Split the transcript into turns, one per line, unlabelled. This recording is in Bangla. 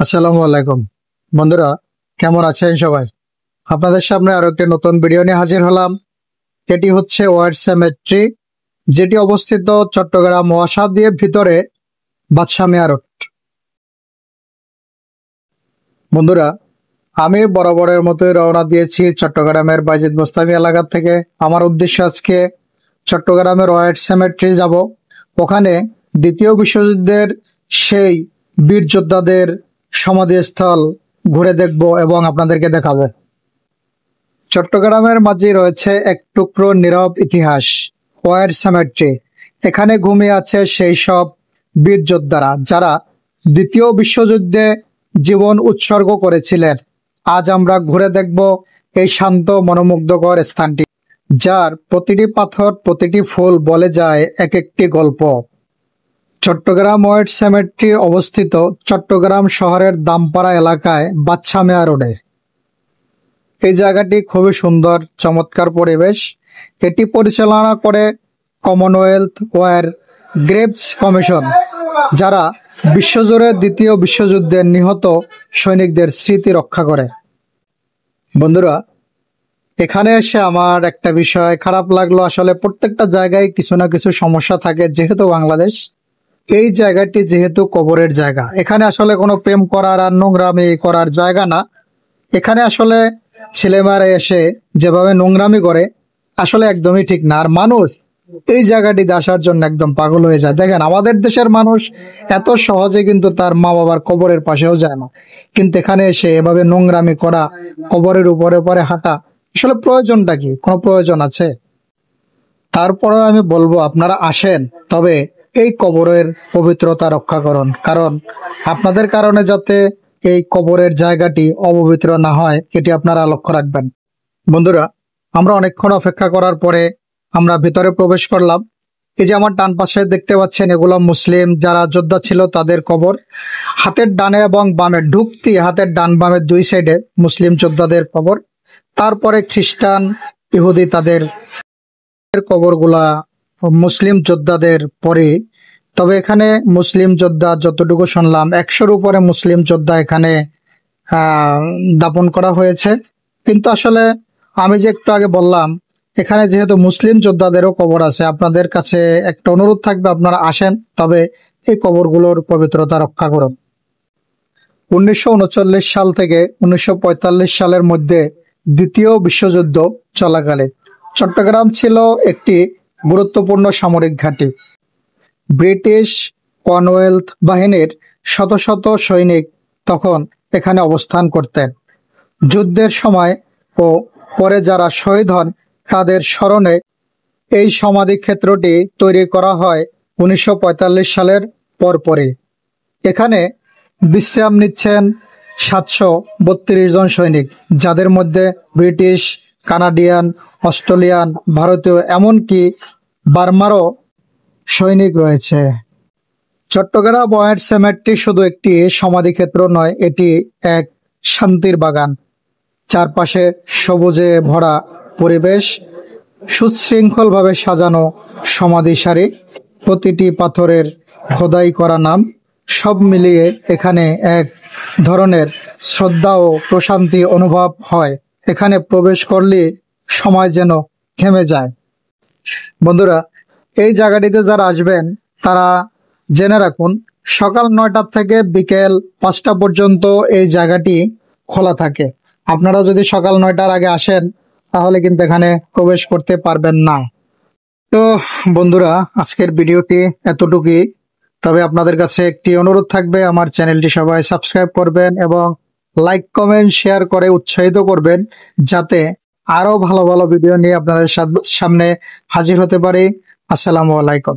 আসসালামু আলাইকুম বন্ধুরা, কেমন আছেন সবাই? আপনাদের সামনে আরো একটি নতুন ভিডিও নিয়ে হাজির হলাম। এটি হচ্ছে ওয়ার্ড সেমেট্রি, যেটি অবস্থিত চট্টগ্রাম মহাখালীর ভিতরে বাদশা মিয়া রোড। বন্ধুরা, আমি বরাবরের মতোই রওনা দিয়েছি চট্টগ্রামের বাইজিদ বোস্তামি এলাকা থেকে। আমার উদ্দেশ্য আজকে চট্টগ্রামের ওয়ার্ড সেমেট্রি যাব। ওখানে দ্বিতীয় বিশ্বযুদ্ধের সেই বীর যোদ্ধাদের সমাধিস্থল ঘুরে দেখব এবং আপনাদেরকে দেখাবো। চট্টগ্রামের মাঝে রয়েছে এক টুকরো নীরব ইতিহাস, ওয়ার সেমেট্রি। এখানে ঘুমিয়ে আছে সেই সব বীর যোদ্ধারা যারা দ্বিতীয় বিশ্বযুদ্ধে জীবন উৎসর্গ করেছিলেন। আজ আমরা ঘুরে দেখব এই শান্ত মনোমুগ্ধকর স্থানটি, যার প্রতিটি পাথর প্রতিটি ফুল বলে যায় এক একটি গল্প। চট্টগ্রাম ওয়ার সেমেট্রি অবস্থিত চট্টগ্রাম শহরের দামপাড়া এলাকায় বাদশা মিয়া রোডে। এই জায়গাটি খুবই সুন্দর, চমৎকার পরিবেশ। এটি পরিচালনা করে কমনওয়েলথ ওয়ার গ্রেভস কমিশন, যারা বিশ্বজুড়ে দ্বিতীয় বিশ্বযুদ্ধে নিহত সৈনিকদের স্মৃতি রক্ষা করে। বন্ধুরা, এখানে এসে আমার একটা বিষয় খারাপ লাগলো। আসলে প্রত্যেকটা জায়গায় কিছু না কিছু সমস্যা থাকে। যেহেতু বাংলাদেশ, এই জায়গাটি যেহেতু কবরের জায়গা, এখানে আসলে কোনো প্রেম করার আর নোংরামি করার জায়গা না। এখানে আসলে ছেলেমেয়েরা এসে যেভাবে নোংরামি করে, আসলে একদমই ঠিক না। আর মানুষ এই জায়গাটিতে আসার জন্য একদম পাগল হয়ে যায়। দেখেন, আমাদের দেশের মানুষ এত সহজে কিন্তু তার মা বাবার কবরের পাশেও যায় না, কিন্তু এখানে এসে এভাবে নোংরামি করা, কবরের উপরে পরে হাঁটা, আসলে প্রয়োজনটা কি? কোনো প্রয়োজন আছে? তারপরে আমি বলবো আপনারা আসেন, তবে এই কবরের পবিত্রতা রক্ষা করুন, কারণ আপনাদের কারণে যাতে এই কবরের জায়গাটি অপবিত্র না হয়, এটি আপনারা লক্ষ্য রাখবেন। বন্ধুরা, আমরা অনেকক্ষণ অপেক্ষা করার পরে আমরা ভিতরে প্রবেশ করলাম। এই যে আমার ডান পাশে দেখতে পাচ্ছেন, এগুলো মুসলিম যারা যোদ্ধা ছিল তাদের কবর। হাতের ডানে এবং বামে ঢুকতি, হাতের ডান বামে দুই সাইডে মুসলিম যোদ্ধাদের কবর। তারপরে খ্রিস্টান, ইহুদি তাদের কবরগুলা মুসলিম যোদ্ধাদের পরে। তবে এখানে মুসলিম যোদ্ধা যতটুকু শুনলাম 100-র উপরে মুসলিম যোদ্ধা এখানে দাপন করা হয়েছে। কিন্তু আসলে আমি যে একটু আগে বললাম, এখানে যেহেতু মুসলিম যোদ্ধাদেরও কবর আছে, আপনাদের কাছে একটা অনুরোধ থাকবে, আপনারা আসেন, তবে এই কবরগুলোর পবিত্রতা রক্ষা করুন। 1939 সাল থেকে 1945 সালের মধ্যে দ্বিতীয় বিশ্বযুদ্ধ চলাকালে চট্টগ্রাম ছিল একটি গুরুত্বপূর্ণ সামরিক ঘাঁটি। ব্রিটিশ কমনওয়েলথ বাহিনীর শত শত সৈনিক তখন এখানে অবস্থান করতেন। যুদ্ধের সময় ও পরে যারা শহীদ হন তাদের স্মরণে এই সমাধি ক্ষেত্রটি তৈরি করা হয় 1945 সালের পরপরই। এখানে বিশ্রাম নিচ্ছেন 732 জন সৈনিক, যাদের মধ্যে ব্রিটিশ, কানাডিয়ান, অস্ট্রেলিয়ান, ভারতীয়, এমনকি বার্মারও সৈনিক রয়েছে। চট্টগ্রাম ওয়ার সেমেট্রি শুধু একটি সমাধিক্ষেত্র নয়, এটি এক শান্তির বাগান। চারপাশে সবুজে ভরা পরিবেশ, সুশৃঙ্খলভাবে সাজানো সমাধি সারি, প্রতিটি পাথরের খোদাই করা নাম, সব মিলিয়ে এখানে এক ধরনের শ্রদ্ধা ও প্রশান্তি অনুভব হয়। এখানে প্রবেশ করলে সময় যেন থেমে যায়। বন্ধুরা, এই জায়গাটিতে যারা আসবেন তারা জেনে রাখুন, সকাল 9টা থেকে বিকেল 5টা পর্যন্ত এই জায়গাটি খোলা থাকে। আপনারা যদি সকাল 9টার আগে আসেন তাহলে কিন্তু এখানে প্রবেশ করতে পারবেন না। তো বন্ধুরা, আজকের ভিডিওটি এতটুকুই। তবে আপনাদের কাছে একটি অনুরোধ থাকবে, আমার চ্যানেলটি সবাই সাবস্ক্রাইব করবেন এবং লাইক, কমেন্ট, শেয়ার করে উৎসাহিত করবেন, যাতে আরো ভালো ভালো ভিডিও নিয়ে আপনাদের সামনে হাজির হতে পারি। আসসালামু আলাইকুম।